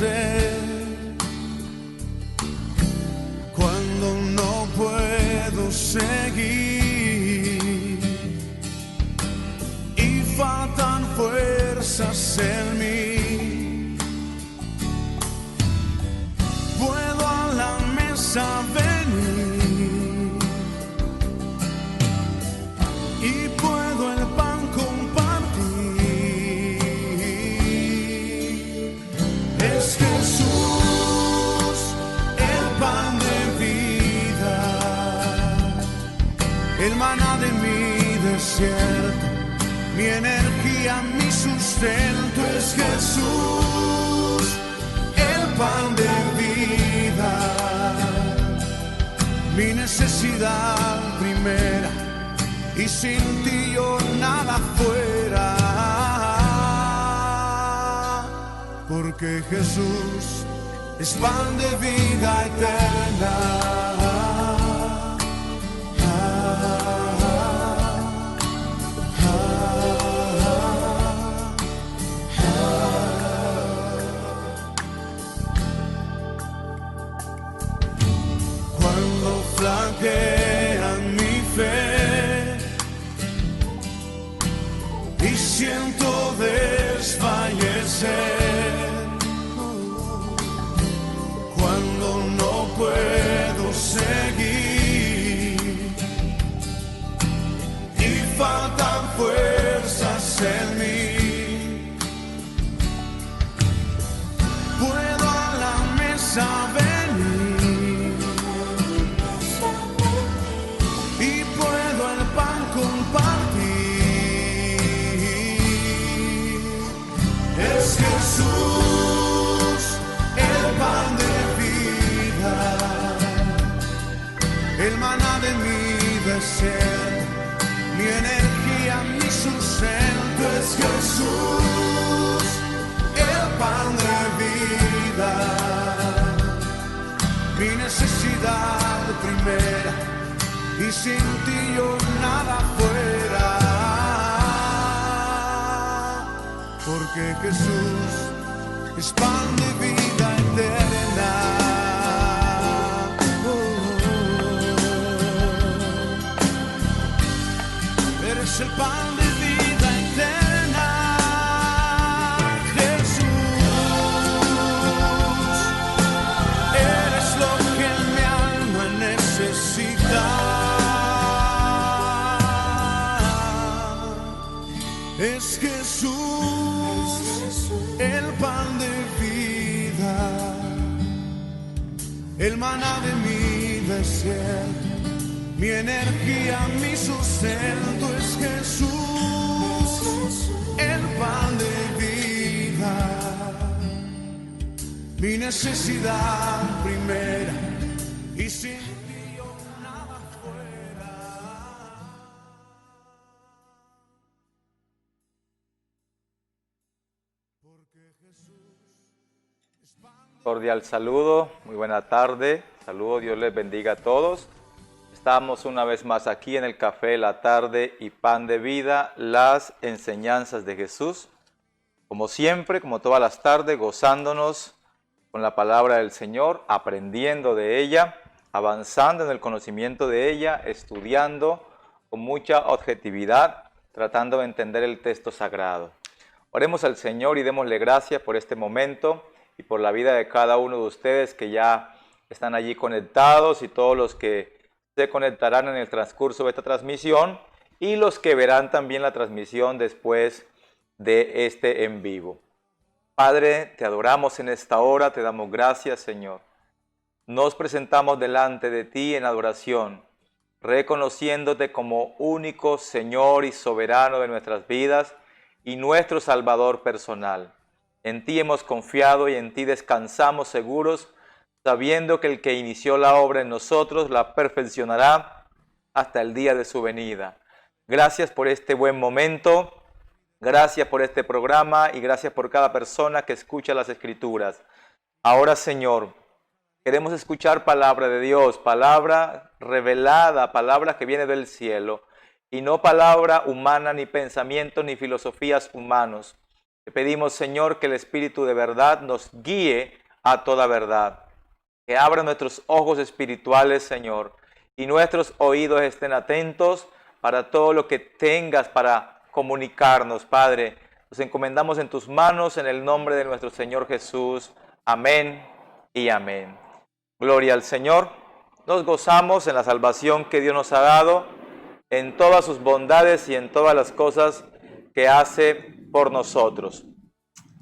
hacer cuando no puedo seguir y faltan fuerzas en mí. Puedo a la mesa venir y puedo el pan compartir. Es Jesús el pan de vida, el maná de mi desierto, mi energía, mi sustento. Es Jesús el pan de vida, mi necesidad primera, y sin ti yo nada fuera, porque Jesús es pan de vida eterna. Cuando flaquea mi fe y siento desfallecer, cuando no puedo seguir y faltan fuerzas en mí, puedo a la mesa venir y puedo el pan compartir. Es Jesús el pan de vida, el maná de mi deseo, mi energía, mi sustento. Es Jesús el pan de vida, mi necesidad primera, y sin ti yo nada fuera, porque Jesús es pan de vida eterna. Eres el pan de vida eterna, Jesús. Eres lo que mi alma necesita. Es Jesús el pan de vida, el maná de mi desierto, mi energía, mi sustento. Es Jesús el pan de vida, mi necesidad primera, y sin ti yo nada fuera. Cordial saludo, muy buena tarde, saludo, Dios les bendiga a todos. Estamos una vez más aquí en el Café de la Tarde y Pan de Vida, las enseñanzas de Jesús. Como siempre, como todas las tardes, gozándonos con la palabra del Señor, aprendiendo de ella, avanzando en el conocimiento de ella, estudiando con mucha objetividad, tratando de entender el texto sagrado. Oremos al Señor y démosle gracias por este momento y por la vida de cada uno de ustedes que ya están allí conectados y todos los que se conectarán en el transcurso de esta transmisión y los que verán también la transmisión después de este en vivo. Padre, te adoramos en esta hora, te damos gracias, Señor. Nos presentamos delante de ti en adoración, reconociéndote como único Señor y soberano de nuestras vidas y nuestro Salvador personal. En ti hemos confiado y en ti descansamos seguros, sabiendo que el que inició la obra en nosotros la perfeccionará hasta el día de su venida. Gracias por este buen momento, gracias por este programa y gracias por cada persona que escucha las Escrituras. Ahora, Señor, queremos escuchar palabra de Dios, palabra revelada, palabra que viene del cielo, y no palabra humana, ni pensamientos, ni filosofías humanos. Te pedimos, Señor, que el Espíritu de verdad nos guíe a toda verdad. Que abra nuestros ojos espirituales, Señor, y nuestros oídos estén atentos para todo lo que tengas para comunicarnos, Padre. Nos encomendamos en tus manos en el nombre de nuestro Señor Jesús. Amén y amén. Gloria al Señor. Nos gozamos en la salvación que Dios nos ha dado, en todas sus bondades y en todas las cosas que hace por nosotros.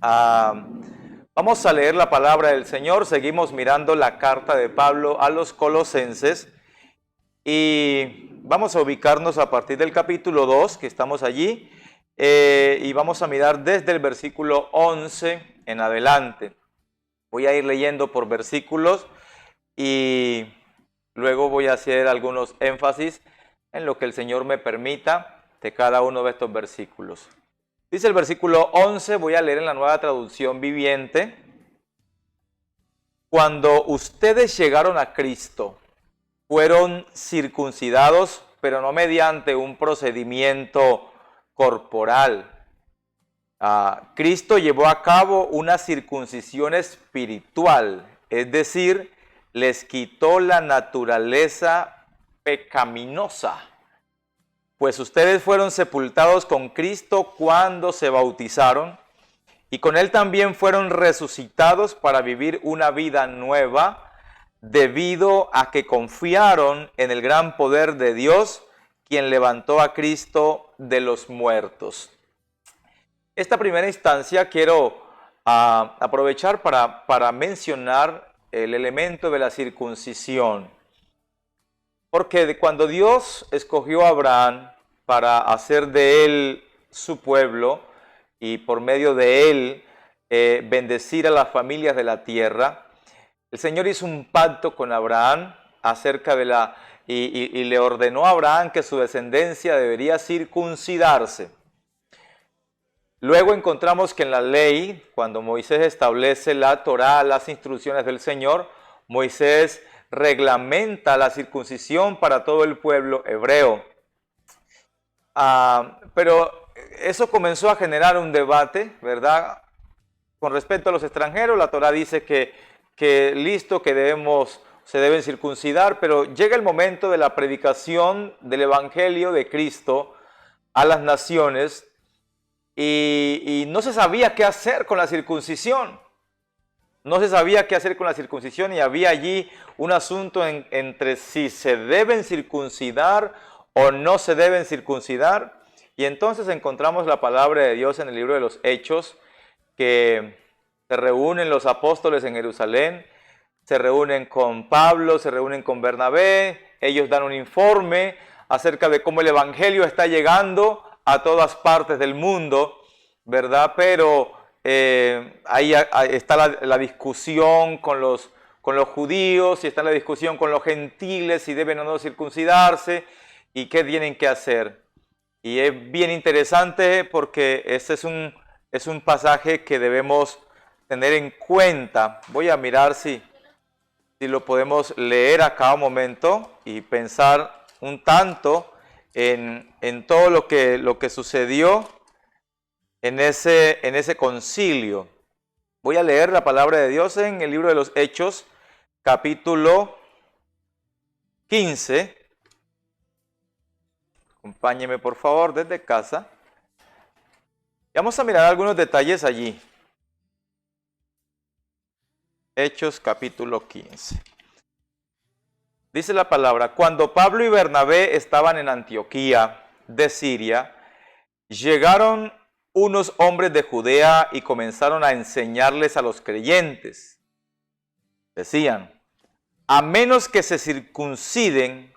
Vamos a leer la palabra del Señor. Seguimos mirando la carta de Pablo a los Colosenses y vamos a ubicarnos a partir del capítulo 2, que estamos allí, y vamos a mirar desde el versículo 11 en adelante. Voy a ir leyendo por versículos y luego voy a hacer algunos énfasis en lo que el Señor me permita de cada uno de estos versículos. Dice el versículo 11, voy a leer en la Nueva Traducción Viviente. Cuando ustedes llegaron a Cristo, fueron circuncidados, pero no mediante un procedimiento corporal. Cristo llevó a cabo una circuncisión espiritual, es decir, les quitó la naturaleza pecaminosa. Pues ustedes fueron sepultados con Cristo cuando se bautizaron y con Él también fueron resucitados para vivir una vida nueva debido a que confiaron en el gran poder de Dios, quien levantó a Cristo de los muertos. Esta primera instancia quiero aprovechar para mencionar el elemento de la circuncisión. Porque cuando Dios escogió a Abraham para hacer de él su pueblo y por medio de él bendecir a las familias de la tierra, el Señor hizo un pacto con Abraham acerca de y le ordenó a Abraham que su descendencia debería circuncidarse. Luego encontramos que en la ley, cuando Moisés establece la Torá, las instrucciones del Señor, Moisés reglamenta la circuncisión para todo el pueblo hebreo. Pero eso comenzó a generar un debate, ¿verdad? Con respecto a los extranjeros, la Torá dice que se deben circuncidar, pero llega el momento de la predicación del Evangelio de Cristo a las naciones y no se sabía qué hacer con la circuncisión. No se sabía qué hacer con la circuncisión y había allí un asunto entre si se deben circuncidar o no se deben circuncidar. Y entonces encontramos la palabra de Dios en el libro de los Hechos, que se reúnen los apóstoles en Jerusalén, se reúnen con Pablo, se reúnen con Bernabé, ellos dan un informe acerca de cómo el Evangelio está llegando a todas partes del mundo, ¿verdad? Pero ahí está la discusión con los judíos, y está la discusión con los gentiles, si deben o no circuncidarse y qué tienen que hacer. Y es bien interesante porque este es un pasaje que debemos tener en cuenta. Voy a mirar si lo podemos leer a cada momento y pensar un tanto en todo lo que sucedió en ese concilio. Voy a leer la palabra de Dios en el libro de los Hechos, capítulo 15. Acompáñeme por favor desde casa. Y vamos a mirar algunos detalles allí. Hechos capítulo 15. Dice la palabra: cuando Pablo y Bernabé estaban en Antioquía de Siria, llegaron unos hombres de Judea y comenzaron a enseñarles a los creyentes. Decían: a menos que se circunciden,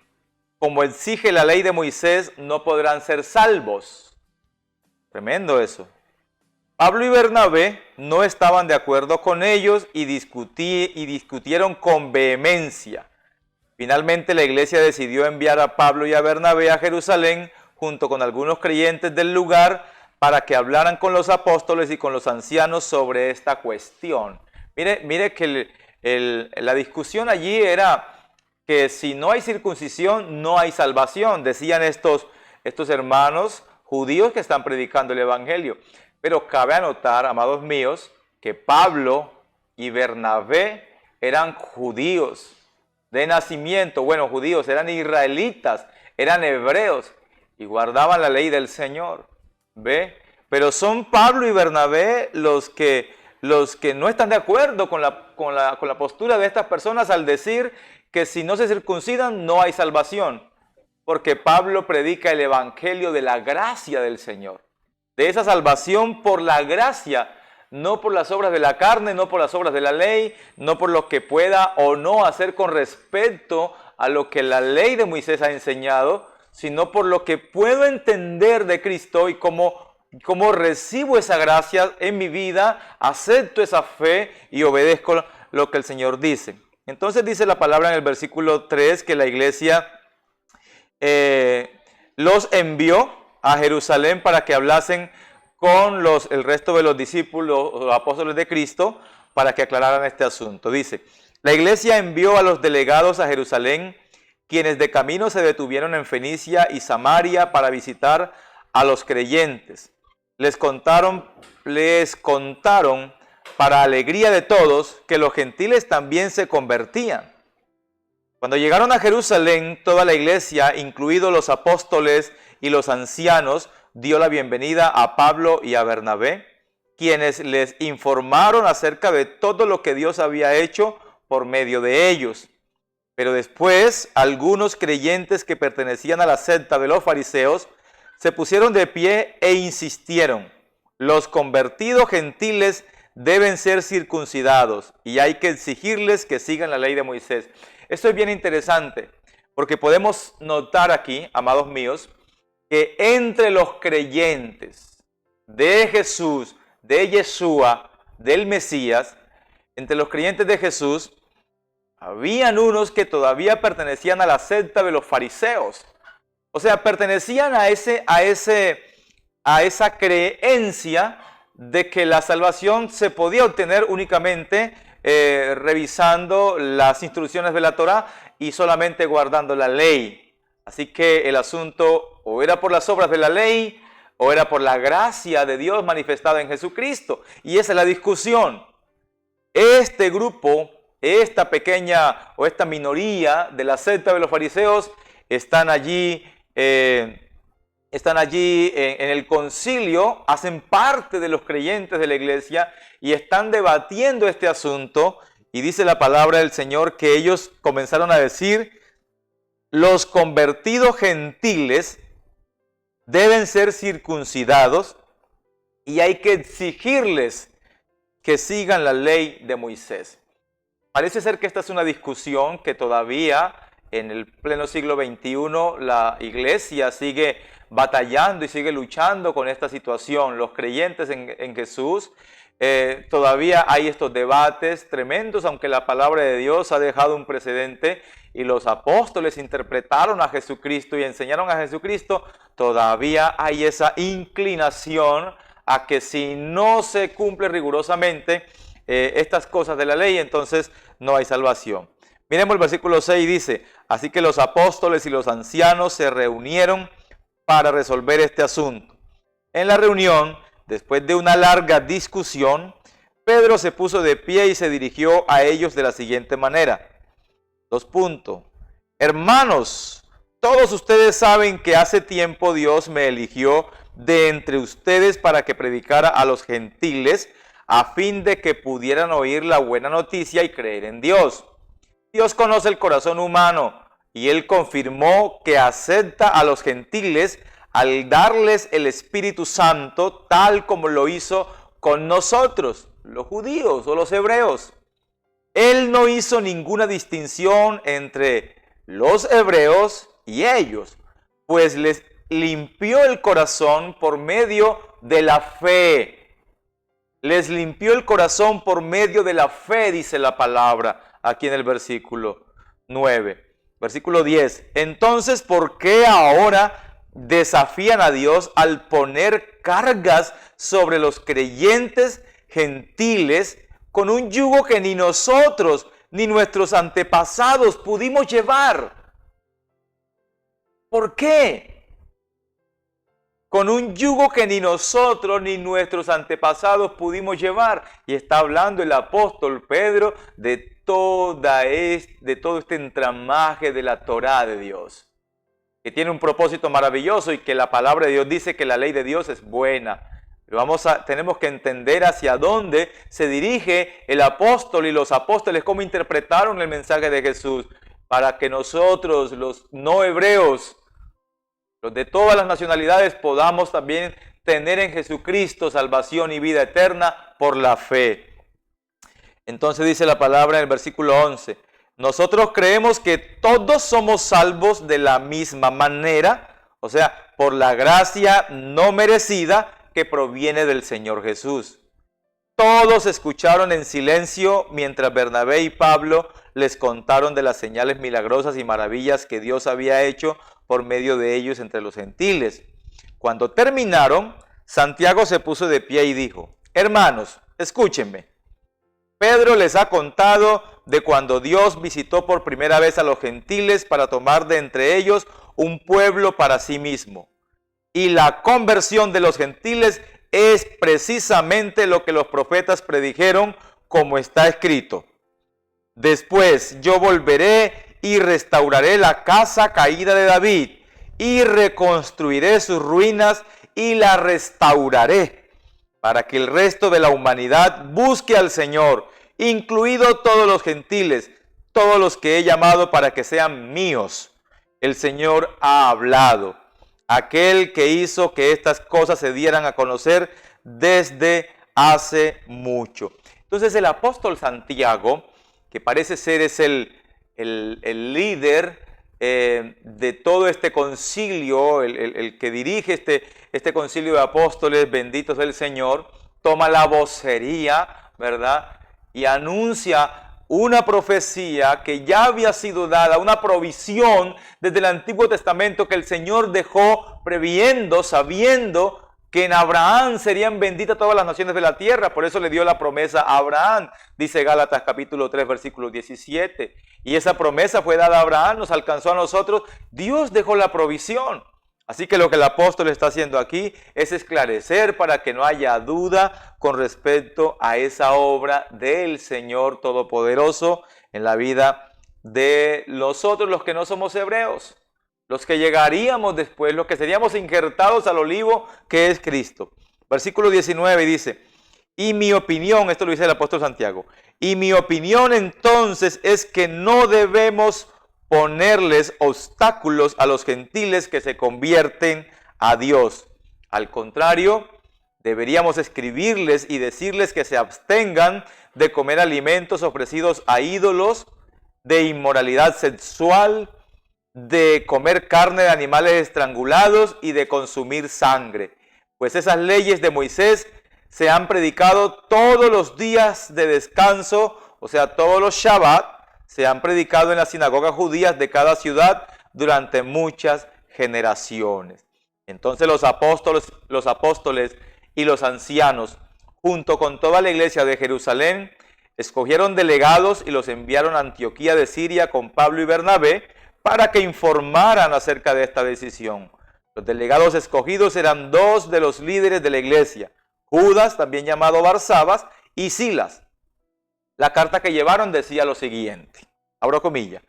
como exige la ley de Moisés, no podrán ser salvos. Tremendo eso. Pablo y Bernabé no estaban de acuerdo con ellos y discutieron con vehemencia. Finalmente la iglesia decidió enviar a Pablo y a Bernabé a Jerusalén junto con algunos creyentes del lugar para que hablaran con los apóstoles y con los ancianos sobre esta cuestión. Mire que la discusión allí era que si no hay circuncisión, no hay salvación, decían estos hermanos judíos que están predicando el evangelio. Pero cabe anotar, amados míos, que Pablo y Bernabé eran judíos de nacimiento. Bueno, judíos, eran israelitas, eran hebreos y guardaban la ley del Señor. ¿Ve? Pero son Pablo y Bernabé los que no están de acuerdo con la postura de estas personas al decir que si no se circuncidan no hay salvación. Porque Pablo predica el evangelio de la gracia del Señor. De esa salvación por la gracia, no por las obras de la carne, no por las obras de la ley, no por lo que pueda o no hacer con respecto a lo que la ley de Moisés ha enseñado, sino por lo que puedo entender de Cristo y cómo recibo esa gracia en mi vida, acepto esa fe y obedezco lo que el Señor dice. Entonces dice la palabra en el versículo 3 que la iglesia los envió a Jerusalén para que hablasen con el resto de los discípulos, los apóstoles de Cristo, para que aclararan este asunto. Dice, la iglesia envió a los delegados a Jerusalén, quienes de camino se detuvieron en Fenicia y Samaria para visitar a los creyentes. Les contaron para alegría de todos que los gentiles también se convertían. Cuando llegaron a Jerusalén, toda la iglesia, incluidos los apóstoles y los ancianos, dio la bienvenida a Pablo y a Bernabé, quienes les informaron acerca de todo lo que Dios había hecho por medio de ellos. Pero después, algunos creyentes que pertenecían a la secta de los fariseos se pusieron de pie e insistieron: los convertidos gentiles deben ser circuncidados y hay que exigirles que sigan la ley de Moisés. Esto es bien interesante porque podemos notar aquí, amados míos, que entre los creyentes de Jesús, de Yeshua, del Mesías, entre los creyentes de Jesús, habían unos que todavía pertenecían a la secta de los fariseos. O sea, pertenecían a esa creencia de que la salvación se podía obtener únicamente revisando las instrucciones de la Torá y solamente guardando la ley. Así que el asunto o era por las obras de la ley o era por la gracia de Dios manifestada en Jesucristo. Y esa es la discusión. Este grupo, esta pequeña o esta minoría de la secta de los fariseos están allí en el concilio, hacen parte de los creyentes de la iglesia y están debatiendo este asunto. Y dice la palabra del Señor que ellos comenzaron a decir: los convertidos gentiles deben ser circuncidados y hay que exigirles que sigan la ley de Moisés. Parece ser que esta es una discusión que todavía en el pleno siglo XXI la iglesia sigue batallando y sigue luchando con esta situación. Los creyentes en Jesús, todavía hay estos debates tremendos, aunque la palabra de Dios ha dejado un precedente y los apóstoles interpretaron a Jesucristo y enseñaron a Jesucristo. Todavía hay esa inclinación a que si no se cumple rigurosamente estas cosas de la ley, entonces no hay salvación. Miremos el versículo 6, dice: así que los apóstoles y los ancianos se reunieron para resolver este asunto. En la reunión, después de una larga discusión, Pedro se puso de pie y se dirigió a ellos de la siguiente manera. 2 puntos. Hermanos, todos ustedes saben que hace tiempo Dios me eligió de entre ustedes para que predicara a los gentiles a fin de que pudieran oír la buena noticia y creer en Dios. Dios conoce el corazón humano y Él confirmó que acepta a los gentiles al darles el Espíritu Santo, tal como lo hizo con nosotros, los judíos o los hebreos. Él no hizo ninguna distinción entre los hebreos y ellos, pues les limpió el corazón por medio de la fe. Les limpió el corazón por medio de la fe, dice la palabra aquí en el versículo 9. Versículo 10. Entonces, ¿por qué ahora desafían a Dios al poner cargas sobre los creyentes gentiles con un yugo que ni nosotros ni nuestros antepasados pudimos llevar? ¿Por qué? con un yugo que ni nosotros ni nuestros antepasados pudimos llevar. Y está hablando el apóstol Pedro de todo este entramaje de la Torá de Dios, que tiene un propósito maravilloso y que la palabra de Dios dice que la ley de Dios es buena. Pero tenemos que entender hacia dónde se dirige el apóstol y los apóstoles, cómo interpretaron el mensaje de Jesús, para que nosotros, los no hebreos, los de todas las nacionalidades, podamos también tener en Jesucristo salvación y vida eterna por la fe. Entonces dice la palabra en el versículo 11, nosotros creemos que todos somos salvos de la misma manera, o sea, por la gracia no merecida que proviene del Señor Jesús. Todos escucharon en silencio mientras Bernabé y Pablo les contaron de las señales milagrosas y maravillas que Dios había hecho por medio de ellos entre los gentiles. Cuando terminaron, Santiago se puso de pie y dijo, hermanos, escúchenme. Pedro les ha contado de cuando Dios visitó por primera vez a los gentiles para tomar de entre ellos un pueblo para sí mismo. Y la conversión de los gentiles es precisamente lo que los profetas predijeron, como está escrito. Después yo volveré y restauraré la casa caída de David y reconstruiré sus ruinas y la restauraré para que el resto de la humanidad busque al Señor, incluido todos los gentiles, todos los que he llamado para que sean míos. El Señor ha hablado, aquel que hizo que estas cosas se dieran a conocer desde hace mucho. Entonces el apóstol Santiago, que parece ser es el líder de todo este concilio, el que dirige este concilio de apóstoles benditos del Señor, toma la vocería, ¿verdad? Y anuncia una profecía que ya había sido dada, una provisión desde el Antiguo Testamento que el Señor dejó previendo, sabiendo que en Abraham serían benditas todas las naciones de la tierra. Por eso le dio la promesa a Abraham, dice Gálatas capítulo 3, versículo 17. Y esa promesa fue dada a Abraham, nos alcanzó a nosotros. Dios dejó la provisión. Así que lo que el apóstol está haciendo aquí es esclarecer para que no haya duda con respecto a esa obra del Señor Todopoderoso en la vida de nosotros, los que no somos hebreos, los que llegaríamos después, los que seríamos injertados al olivo que es Cristo. Versículo 19 dice, y mi opinión, esto lo dice el apóstol Santiago, y mi opinión entonces es que no debemos ponerles obstáculos a los gentiles que se convierten a Dios. Al contrario, deberíamos escribirles y decirles que se abstengan de comer alimentos ofrecidos a ídolos, de inmoralidad sexual, de comer carne de animales estrangulados y de consumir sangre. Pues esas leyes de Moisés se han predicado todos los días de descanso, o sea, todos los Shabbat, se han predicado en las sinagogas judías de cada ciudad durante muchas generaciones. Entonces los apóstoles y los ancianos, junto con toda la iglesia de Jerusalén, escogieron delegados y los enviaron a Antioquía de Siria con Pablo y Bernabé para que informaran acerca de esta decisión. Los delegados escogidos eran dos de los líderes de la iglesia, Judas, también llamado Barsabas, y Silas. La carta que llevaron decía lo siguiente, abro comillas,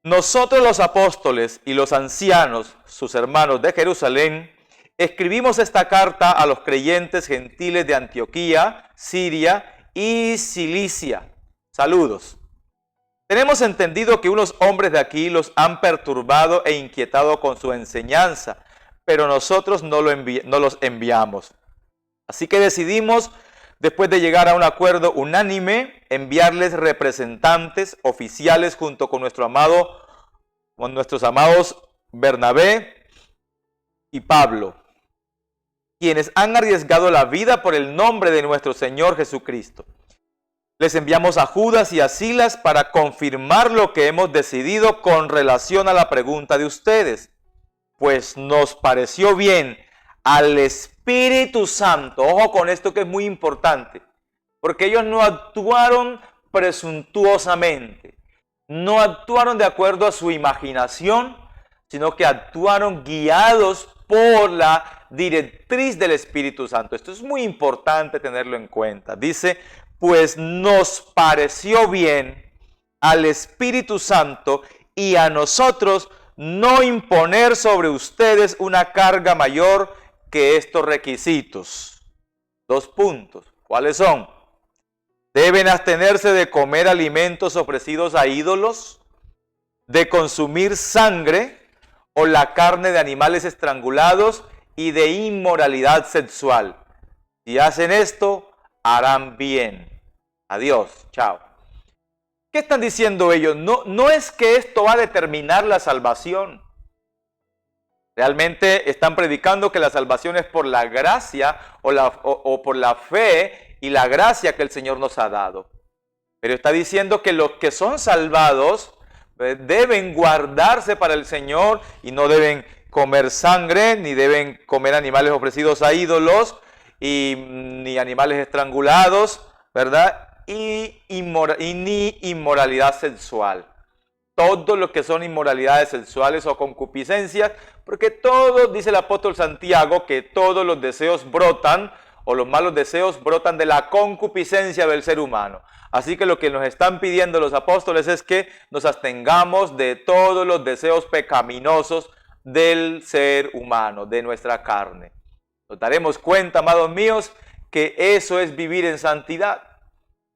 nosotros los apóstoles y los ancianos, sus hermanos de Jerusalén, escribimos esta carta a los creyentes gentiles de Antioquía, Siria y Cilicia. Saludos. Tenemos entendido que unos hombres de aquí los han perturbado e inquietado con su enseñanza, pero nosotros no los enviamos. Así que decidimos, después de llegar a un acuerdo unánime, enviarles representantes oficiales junto con nuestros amados Bernabé y Pablo, quienes han arriesgado la vida por el nombre de nuestro Señor Jesucristo. Les enviamos a Judas y a Silas para confirmar lo que hemos decidido con relación a la pregunta de ustedes, pues nos pareció bien al Espíritu Santo, ojo con esto que es muy importante, porque ellos no actuaron presuntuosamente, no actuaron de acuerdo a su imaginación, sino que actuaron guiados por la directriz del Espíritu Santo. Esto es muy importante tenerlo en cuenta. Dice, pues nos pareció bien al Espíritu Santo y a nosotros no imponer sobre ustedes una carga mayor que estos requisitos. 2 puntos. ¿Cuáles son? Deben abstenerse de comer alimentos ofrecidos a ídolos, de consumir sangre o la carne de animales estrangulados y de inmoralidad sexual. Si hacen esto, harán bien. Adiós, chao. ¿Qué están diciendo ellos? No es que esto va a determinar la salvación. Realmente están predicando que la salvación es por la gracia o por la fe y la gracia que el Señor nos ha dado. Pero está diciendo que los que son salvados deben guardarse para el Señor y no deben comer sangre, ni deben comer animales ofrecidos a ídolos, ni animales estrangulados, ¿verdad? Y ni inmoralidad sexual. Todo lo que son inmoralidades sexuales o concupiscencias, porque todo, dice el apóstol Santiago, que todos los deseos brotan, o los malos deseos brotan de la concupiscencia del ser humano. Así que lo que nos están pidiendo los apóstoles es que nos abstengamos de todos los deseos pecaminosos del ser humano, de nuestra carne. Nos daremos cuenta, amados míos, que eso es vivir en santidad,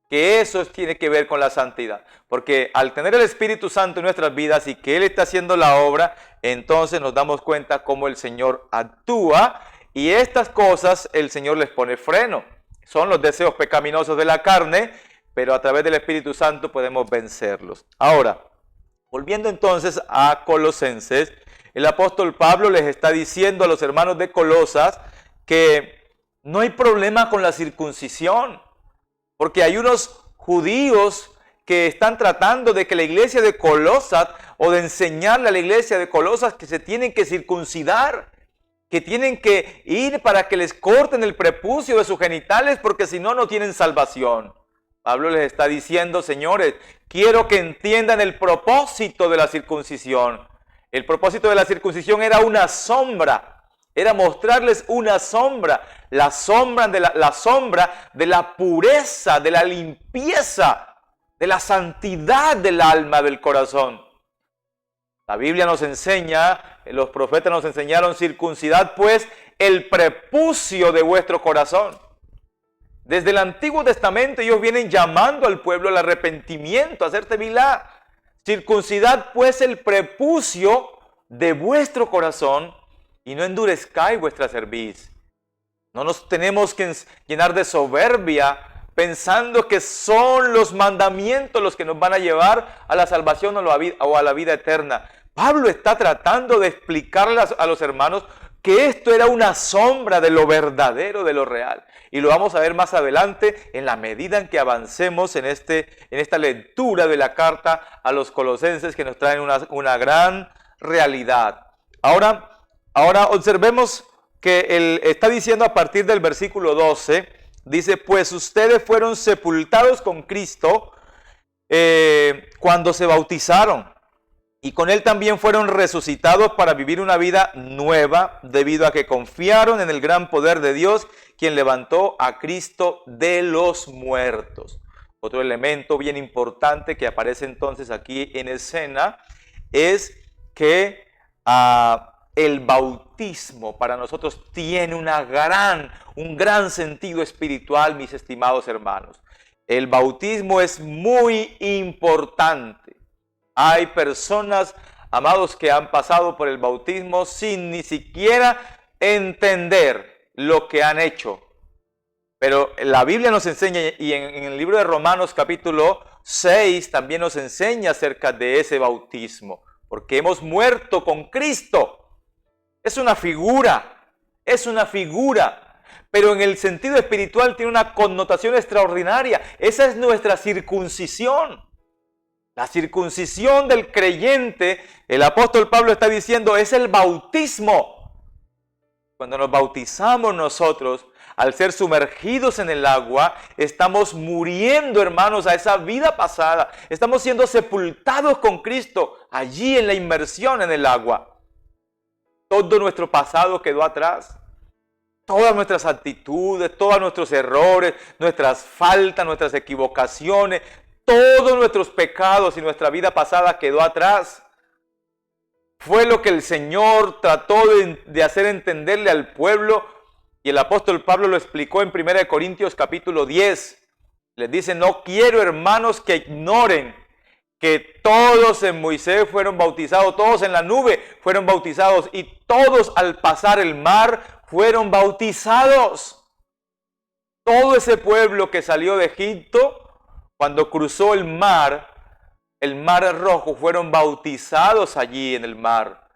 que eso tiene que ver con la santidad. Porque al tener el Espíritu Santo en nuestras vidas y que Él está haciendo la obra, entonces nos damos cuenta cómo el Señor actúa y estas cosas el Señor les pone freno. Son los deseos pecaminosos de la carne, pero a través del Espíritu Santo podemos vencerlos. Ahora, volviendo entonces a Colosenses, el apóstol Pablo les está diciendo a los hermanos de Colosas que no hay problema con la circuncisión, porque hay unos judíos que están tratando de que la iglesia de Colosas, o de enseñarle a la iglesia de Colosas que se tienen que circuncidar, que tienen que ir para que les corten el prepucio de sus genitales, porque si no, no tienen salvación. Pablo les está diciendo, señores, quiero que entiendan el propósito de la circuncisión. El propósito de la circuncisión era una sombra, era mostrarles una sombra, la sombra de la pureza, de la limpieza, de la santidad del alma, del corazón. La Biblia nos enseña, los profetas nos enseñaron, circuncidad pues el prepucio de vuestro corazón. Desde el Antiguo Testamento ellos vienen llamando al pueblo al arrepentimiento, a hacer tevilá. Circuncidad pues el prepucio de vuestro corazón y no endurezcáis vuestra cerviz. No nos tenemos que llenar de soberbia pensando que son los mandamientos los que nos van a llevar a la salvación o a la vida eterna. Pablo está tratando de explicarle a los hermanos que esto era una sombra de lo verdadero, de lo real. Y lo vamos a ver más adelante en la medida en que avancemos en esta lectura de la carta a los Colosenses, que nos traen una gran realidad. Ahora observemos que él está diciendo a partir del versículo 12, dice, pues ustedes fueron sepultados con Cristo cuando se bautizaron. Y con Él también fueron resucitados para vivir una vida nueva, debido a que confiaron en el gran poder de Dios, quien levantó a Cristo de los muertos. Otro elemento bien importante que aparece entonces aquí en escena es que el bautismo para nosotros tiene un gran sentido espiritual, mis estimados hermanos. El bautismo es muy importante. Hay personas, amados, que han pasado por el bautismo sin ni siquiera entender lo que han hecho. Pero la Biblia nos enseña, y en el libro de Romanos capítulo 6 también nos enseña acerca de ese bautismo. Porque hemos muerto con Cristo. Es una figura. Pero en el sentido espiritual tiene una connotación extraordinaria. Esa es nuestra circuncisión. La circuncisión del creyente, el apóstol Pablo está diciendo, es el bautismo. Cuando nos bautizamos nosotros, al ser sumergidos en el agua, estamos muriendo, hermanos, a esa vida pasada. Estamos siendo sepultados con Cristo allí en la inmersión en el agua. Todo nuestro pasado quedó atrás. todas nuestras actitudes, todos nuestros errores, nuestras faltas, nuestras equivocaciones, todos nuestros pecados y nuestra vida pasada quedó atrás. Fue lo que el Señor trató de hacer entenderle al pueblo, y el apóstol Pablo lo explicó en 1 Corintios capítulo 10. Les dice: no quiero, hermanos, que ignoren que todos en Moisés fueron bautizados, todos en la nube fueron bautizados, y todos al pasar el mar fueron bautizados. Todo ese pueblo que salió de Egipto, cuando cruzó el mar Rojo, fueron bautizados allí en el mar.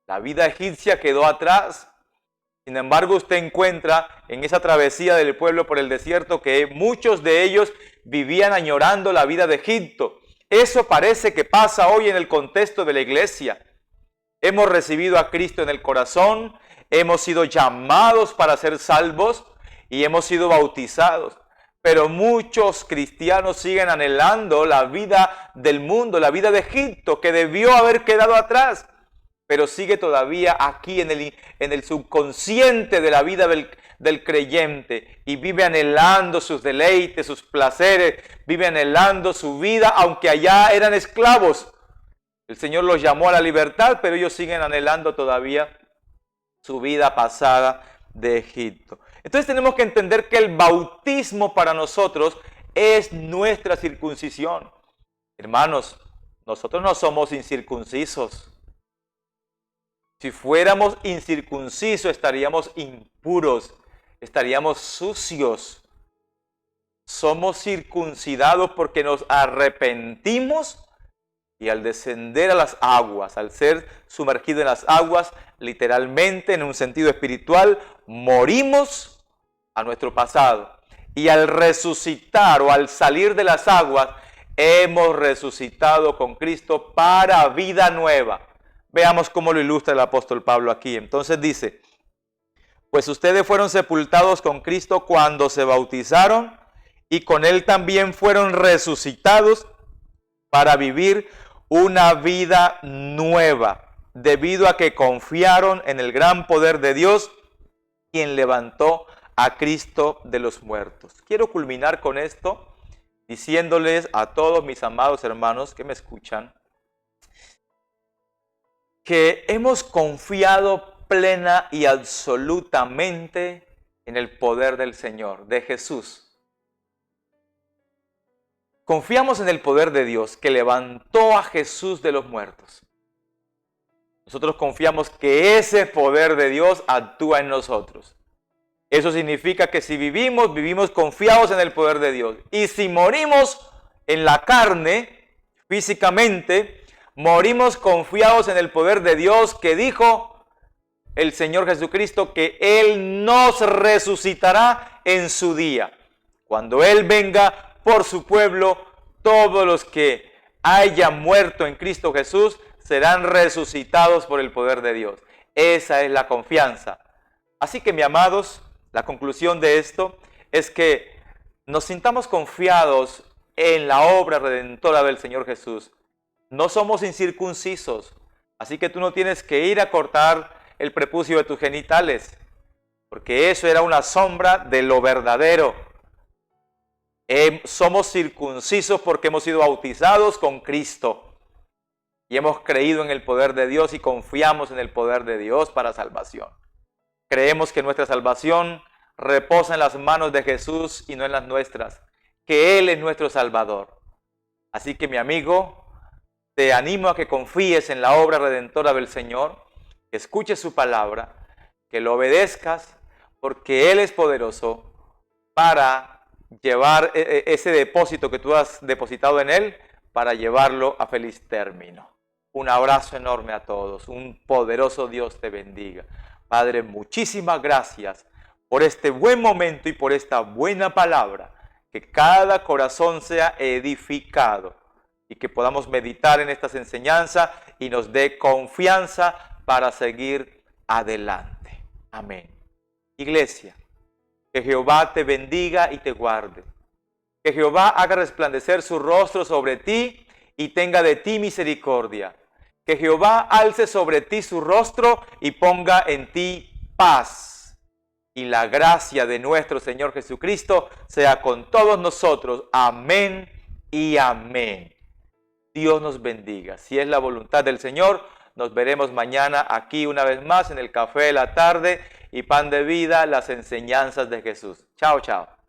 La vida egipcia quedó atrás. Sin embargo, usted encuentra en esa travesía del pueblo por el desierto que muchos de ellos vivían añorando la vida de Egipto. Eso parece que pasa hoy en el contexto de la iglesia. Hemos recibido a Cristo en el corazón, hemos sido llamados para ser salvos y hemos sido bautizados. Pero muchos cristianos siguen anhelando la vida del mundo, la vida de Egipto, que debió haber quedado atrás, pero sigue todavía aquí en el subconsciente de la vida del creyente, y vive anhelando sus deleites, sus placeres, vive anhelando su vida, aunque allá eran esclavos. El Señor los llamó a la libertad, pero ellos siguen anhelando todavía su vida pasada de Egipto. Entonces tenemos que entender que el bautismo para nosotros es nuestra circuncisión. Hermanos, nosotros no somos incircuncisos. Si fuéramos incircuncisos, estaríamos impuros, estaríamos sucios. Somos circuncidados porque nos arrepentimos, y al descender a las aguas, al ser sumergidos en las aguas, literalmente, en un sentido espiritual, morimos a nuestro pasado. Y al resucitar o al salir de las aguas, hemos resucitado con Cristo para vida nueva. Veamos cómo lo ilustra el apóstol Pablo aquí. Entonces dice: pues ustedes fueron sepultados con Cristo cuando se bautizaron, y con Él también fueron resucitados para vivir una vida nueva, debido a que confiaron en el gran poder de Dios, quien levantó a Cristo de los muertos. Quiero culminar con esto diciéndoles a todos mis amados hermanos que me escuchan, que hemos confiado plena y absolutamente en el poder del Señor, de Jesús. Confiamos en el poder de Dios que levantó a Jesús de los muertos. Nosotros confiamos que ese poder de Dios actúa en nosotros. Eso significa que si vivimos, vivimos confiados en el poder de Dios. Y si morimos en la carne, físicamente, morimos confiados en el poder de Dios, que dijo el Señor Jesucristo que Él nos resucitará en su día. Cuando Él venga por su pueblo, todos los que hayan muerto en Cristo Jesús serán resucitados por el poder de Dios. Esa es la confianza. Así que, mis amados, la conclusión de esto es que nos sintamos confiados en la obra redentora del Señor Jesús. No somos incircuncisos, así que tú no tienes que ir a cortar el prepucio de tus genitales, porque eso era una sombra de lo verdadero. Somos circuncisos porque hemos sido bautizados con Cristo y hemos creído en el poder de Dios y confiamos en el poder de Dios para salvación. Creemos que nuestra salvación reposa en las manos de Jesús y no en las nuestras, que Él es nuestro Salvador. Así que, mi amigo, te animo a que confíes en la obra redentora del Señor, que escuches su palabra, que lo obedezcas, porque Él es poderoso para llevar ese depósito que tú has depositado en Él, para llevarlo a feliz término. Un abrazo enorme a todos. Un poderoso Dios te bendiga. Padre, muchísimas gracias por este buen momento y por esta buena palabra. Que cada corazón sea edificado y que podamos meditar en estas enseñanzas y nos dé confianza para seguir adelante. Amén. Iglesia, que Jehová te bendiga y te guarde. Que Jehová haga resplandecer su rostro sobre ti y tenga de ti misericordia. Que Jehová alce sobre ti su rostro y ponga en ti paz. y la gracia de nuestro Señor Jesucristo sea con todos nosotros. Amén y amén. Dios nos bendiga. Si es la voluntad del Señor, nos veremos mañana aquí una vez más en el Café de la Tarde y Pan de Vida, las enseñanzas de Jesús. Chao, chao.